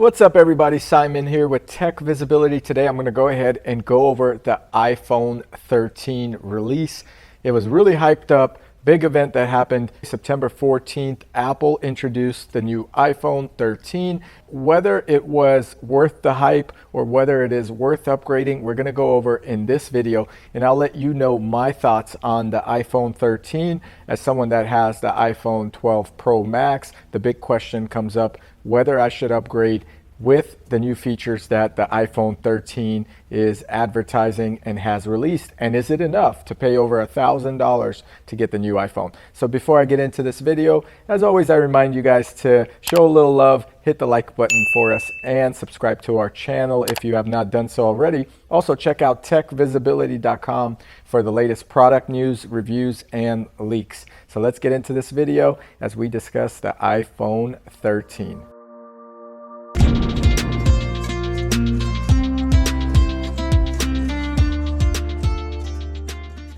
What's up everybody, Simon here with Tech Visibility. Today I'm going to go ahead and go over the iPhone 13 release. It was really hyped up, big event that happened September 14th. Apple introduced the new iPhone 13. Whether it was worth the hype or whether it is worth upgrading, we're going to go over in this video, and I'll let you know my thoughts on the iPhone 13. As someone that has the iPhone 12 Pro Max, the big question comes up whether I should upgrade with the new features that the iPhone 13 is advertising and has released, and is it enough to pay over $1,000 to get the new iPhone? So before I get into this video, as always, I remind you guys to show a little love, hit the like button for us, and subscribe to our channel if you have not done so already. Also check out techvisibility.com for the latest product news, reviews, and leaks. So let's get into this video as we discuss the iPhone 13.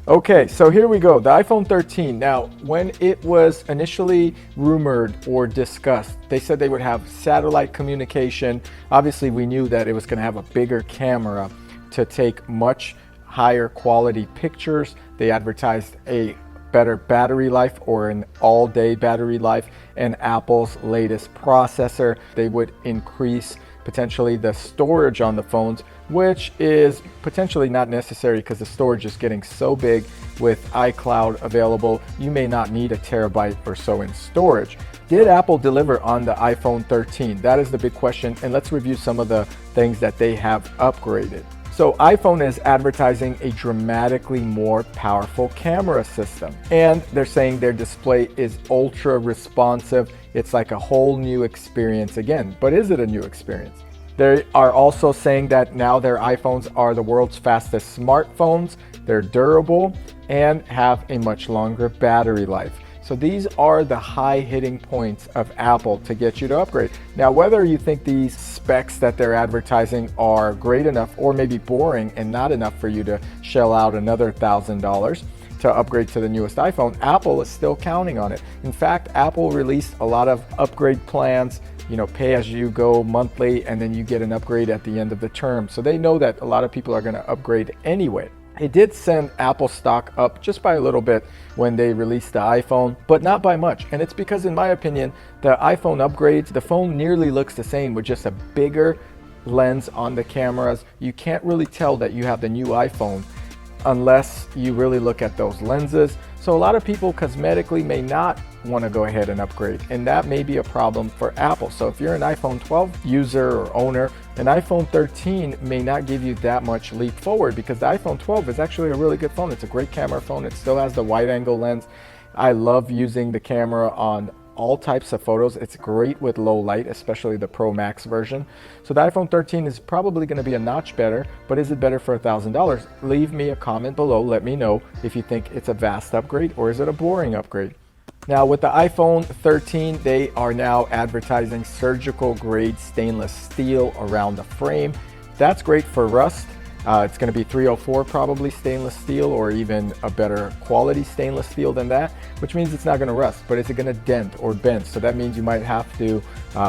Okay, so here we go, the iPhone 13. Now, when it was initially rumored or discussed, they said they would have satellite communication. Obviously, we knew that it was going to have a bigger camera to take much higher quality pictures. They advertised a better battery life, or an all-day battery life, and Apple's latest processor. They would increase potentially the storage on the phones, which is potentially not necessary because the storage is getting so big with iCloud available. You may not need a terabyte or so in storage. Did Apple deliver on the iPhone 13? That is the big question, and let's review some of the things that they have upgraded. So iPhone is advertising a dramatically more powerful camera system, and they're saying their display is ultra responsive. It's like a whole new experience again, but is it a new experience? They are also saying that now their iPhones are the world's fastest smartphones. They're durable and have a much longer battery life. So these are the high hitting points of Apple to get you to upgrade. Now, whether you think these specs that they're advertising are great enough or maybe boring and not enough for you to shell out another $1,000 to upgrade to the newest iPhone, Apple is still counting on it. In fact, Apple released a lot of upgrade plans, pay as you go monthly, and then you get an upgrade at the end of the term. So they know that a lot of people are going to upgrade anyway. It did send Apple stock up just by a little bit when they released the iPhone, but not by much. And it's because, in my opinion, the iPhone upgrades, the phone nearly looks the same with just a bigger lens on the cameras. You can't really tell that you have the new iPhone unless you really look at those lenses. So a lot of people cosmetically may not want to go ahead and upgrade, and that may be a problem for Apple. So if you're an iPhone 12 user or owner, an iPhone 13 may not give you that much leap forward, because the iPhone 12 is actually a really good phone. It's a great camera phone. It still has the wide angle lens. I love using the camera on all types of photos. It's great with low light, especially the Pro Max version. So the iPhone 13 is probably going to be a notch better, but is it better for $1,000? Leave me a comment below. Let me know if you think it's a vast upgrade or is it a boring upgrade. Now with the iPhone 13, they are now advertising surgical grade stainless steel around the frame. That's great for rust. It's going to be 304 probably stainless steel, or even a better quality stainless steel than that, which means it's not going to rust, but is it going to dent or bend? So that means you might have to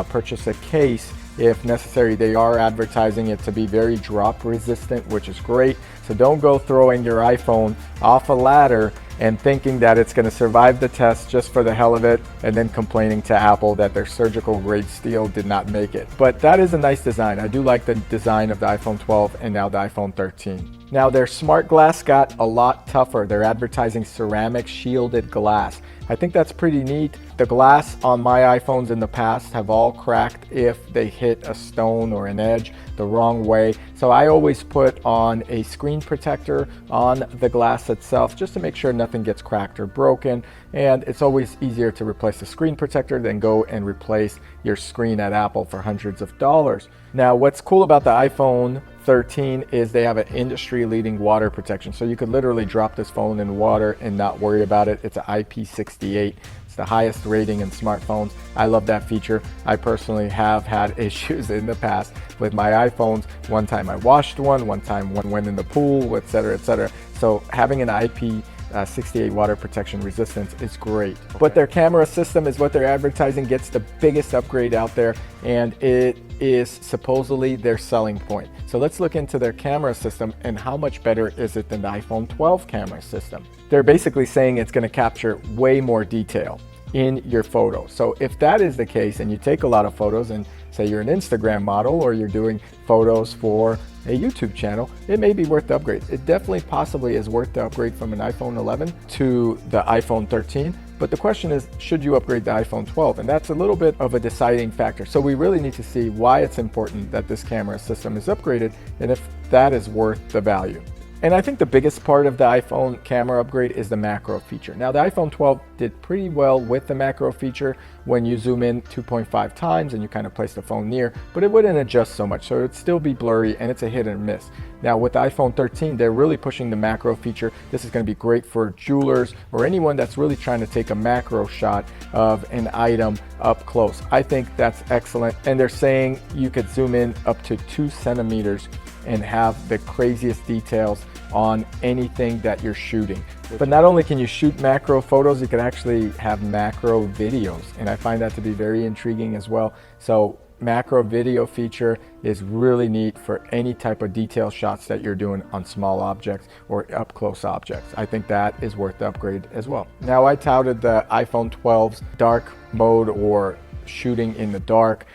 purchase a case if necessary. They are advertising it to be very drop resistant, which is great. So don't go throwing your iPhone off a ladder and thinking that it's going to survive the test just for the hell of it, and then complaining to Apple that their surgical grade steel did not make it. But that is a nice design. I do like the design of the iPhone 12 and now the iPhone 13. Now their smart glass got a lot tougher. They're advertising ceramic shielded glass. I think that's pretty neat. The glass on my iPhones in the past have all cracked if they hit a stone or an edge the wrong way. So I always put on a screen protector on the glass itself just to make sure nothing gets cracked or broken. And it's always easier to replace the screen protector than go and replace your screen at Apple for hundreds of dollars. Now, what's cool about the iPhone 13 is they have an industry-leading water protection. So you could literally drop this phone in water and not worry about it. It's an IP68. It's the highest rating in smartphones. I love that feature. I personally have had issues in the past with my iPhones. One time I washed one time one went in the pool, etc., etc. So having an IP 68 water protection resistance is great. But their camera system is what they're advertising gets the biggest upgrade out there, and it is supposedly their selling point. So let's look into their camera system and how much better is it than the iPhone 12 camera system. They're basically saying it's going to capture way more detail in your photos. So if that is the case and you take a lot of photos, and say you're an Instagram model or you're doing photos for a YouTube channel, it may be worth the upgrade. It definitely possibly is worth the upgrade from an iPhone 11 to the iPhone 13. But the question is, should you upgrade the iPhone 12? And that's a little bit of a deciding factor. So we really need to see why it's important that this camera system is upgraded and if that is worth the value. And I think the biggest part of the iPhone camera upgrade is the macro feature. Now, the iPhone 12 did pretty well with the macro feature when you zoom in 2.5 times and you kind of place the phone near, but it wouldn't adjust so much, so it'd still be blurry and it's a hit and miss. Now, with the iPhone 13, they're really pushing the macro feature. This is going to be great for jewelers or anyone that's really trying to take a macro shot of an item up close. I think that's excellent. And they're saying you could zoom in up to 2 centimeters and have the craziest details on anything that you're shooting. But not only can you shoot macro photos, you can actually have macro videos, and I find that to be very intriguing as well. So macro video feature is really neat for any type of detail shots that you're doing on small objects or up close objects. I think that is worth the upgrade as well. Now, I touted the iPhone 12's dark mode or shooting in the dark.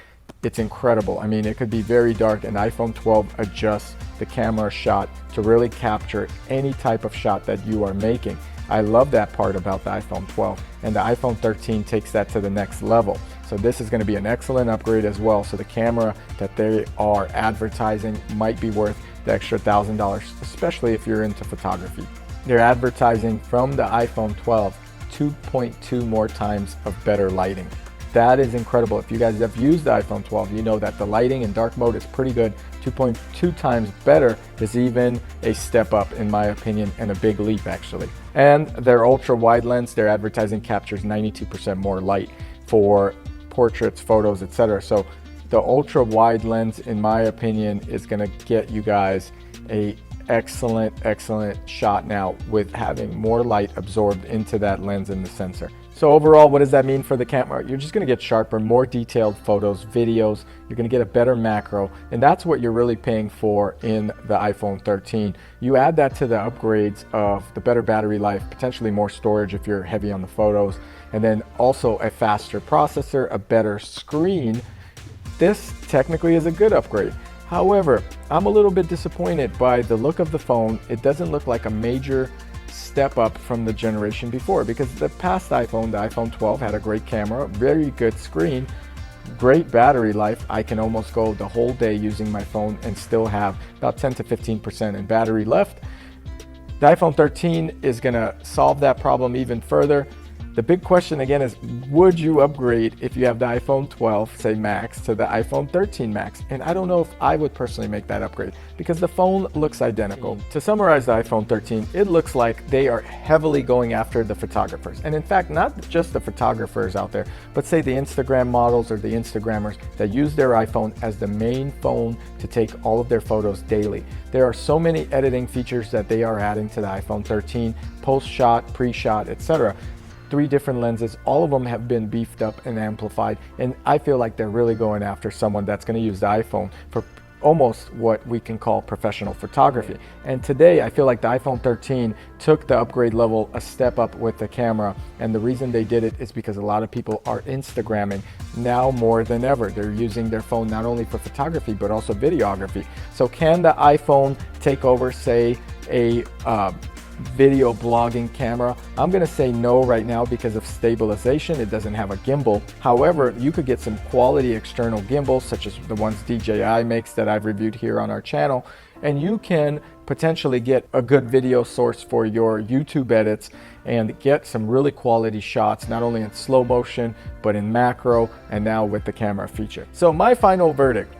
It's incredible. I mean, it could be very dark and iPhone 12 adjusts the camera shot to really capture any type of shot that you are making. I love that part about the iPhone 12, and the iPhone 13 takes that to the next level. So this is going to be an excellent upgrade as well. So the camera that they are advertising might be worth the extra $1,000, especially if you're into photography. They're advertising from the iPhone 12 2.2 more times of better lighting. That is incredible. If you guys have used the iPhone 12, you know that the lighting in dark mode is pretty good. 2.2 times better is even a step up, in my opinion, and a big leap actually. And their ultra wide lens, their advertising captures 92% more light for portraits, photos, etc. So the ultra wide lens, in my opinion, is going to get you guys a excellent shot now with having more light absorbed into that lens and the sensor. So overall, what does that mean for the camera? You're just going to get sharper, more detailed photos, videos. You're going to get a better macro, and that's what you're really paying for in the iPhone 13. You add that to the upgrades of the better battery life, potentially more storage if you're heavy on the photos, and then also a faster processor, a better screen. This technically is a good upgrade. However, I'm a little bit disappointed by the look of the phone. It doesn't look like a major step up from the generation before, because the past iPhone, the iPhone 12, had a great camera, very good screen, great battery life. I can almost go the whole day using my phone and still have about 10 to 15% in battery left. The iPhone 13 is going to solve that problem even further. The big question again is, would you upgrade if you have the iPhone 12, say Max, to the iPhone 13 Max? And I don't know if I would personally make that upgrade because the phone looks identical. To summarize the iPhone 13, it looks like they are heavily going after the photographers. And in fact, not just the photographers out there, but say the Instagram models or the Instagrammers that use their iPhone as the main phone to take all of their photos daily. There are so many editing features that they are adding to the iPhone 13, post-shot, pre-shot, etc. 3 different lenses, all of them have been beefed up and amplified, and I feel like they're really going after someone that's going to use the iPhone for almost what we can call professional photography. And today I feel like the iPhone 13 took the upgrade level a step up with the camera, and the reason they did it is because a lot of people are Instagramming now more than ever. They're using their phone not only for photography but also videography. So can the iPhone take over, say, a video blogging camera? I'm going to say no right now because of stabilization. It doesn't have a gimbal. However, you could get some quality external gimbals such as the ones DJI makes that I've reviewed here on our channel, and you can potentially get a good video source for your YouTube edits and get some really quality shots, not only in slow motion but in macro and now with the camera feature. So my final verdict: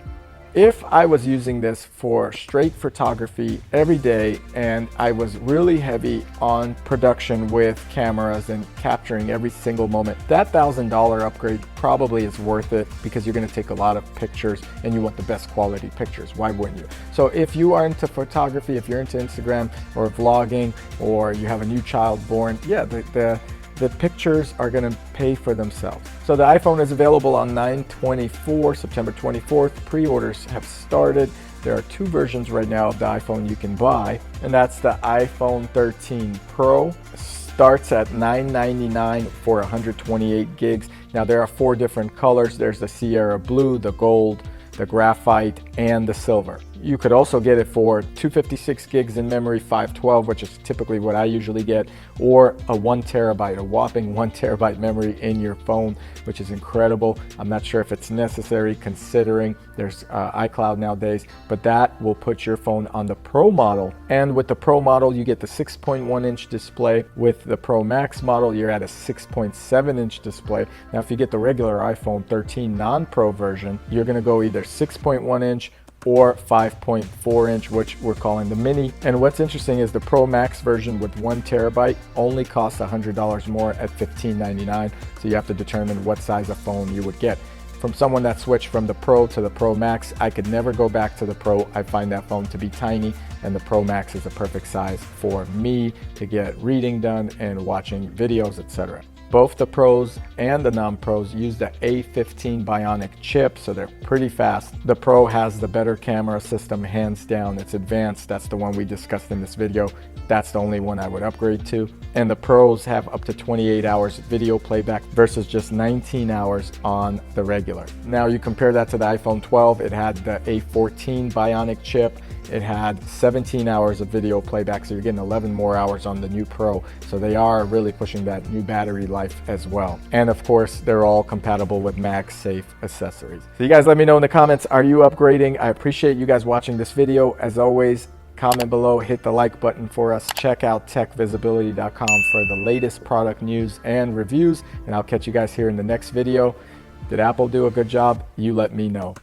if I was using this for straight photography every day and I was really heavy on production with cameras and capturing every single moment, that $1,000 upgrade probably is worth it, because you're going to take a lot of pictures and you want the best quality pictures. Why wouldn't you? So if you are into photography, if you're into Instagram or vlogging, or you have a new child born, yeah, the pictures are going to pay for themselves. So the iPhone is available on 9/24, September 24th. Pre-orders have started. There are 2 versions right now of the iPhone you can buy, and that's the iPhone 13 Pro. Starts at $999 for 128 gigs. Now there are 4 different colors. There's the Sierra Blue, the Gold, the Graphite, and the Silver. You could also get it for 256 gigs in memory, 512, which is typically what I usually get, or a 1 terabyte, a whopping 1 terabyte memory in your phone, which is incredible. I'm not sure if it's necessary considering there's iCloud nowadays, but that will put your phone on the Pro model. And with the Pro model, you get the 6.1-inch display. With the Pro Max model, you're at a 6.7-inch display. Now, if you get the regular iPhone 13 non-Pro version, you're gonna go either 6.1-inch or 5.4-inch, which we're calling the mini. And what's interesting is the Pro Max version with 1 terabyte only costs $100 more at $1599. So you have to determine what size of phone you would get. From someone that switched from the Pro to the Pro Max, I could never go back to the Pro. I find that phone to be tiny, and the Pro Max is a perfect size for me to get reading done and watching videos, etc. Both the Pros and the non-Pros use the A15 Bionic chip, so they're pretty fast. The Pro has the better camera system, hands down. It's advanced. That's the one we discussed in this video. That's the only one I would upgrade to. And the Pros have up to 28 hours video playback versus just 19 hours on the regular. Now you compare that to the iPhone 12, it had the A14 Bionic chip. It had 17 hours of video playback, so you're getting 11 more hours on the new Pro. So they are really pushing that new battery life as well. And of course, they're all compatible with MagSafe accessories. So you guys let me know in the comments, are you upgrading? I appreciate you guys watching this video. As always, comment below, hit the like button for us. Check out techvisibility.com for the latest product news and reviews. And I'll catch you guys here in the next video. Did Apple do a good job? You let me know.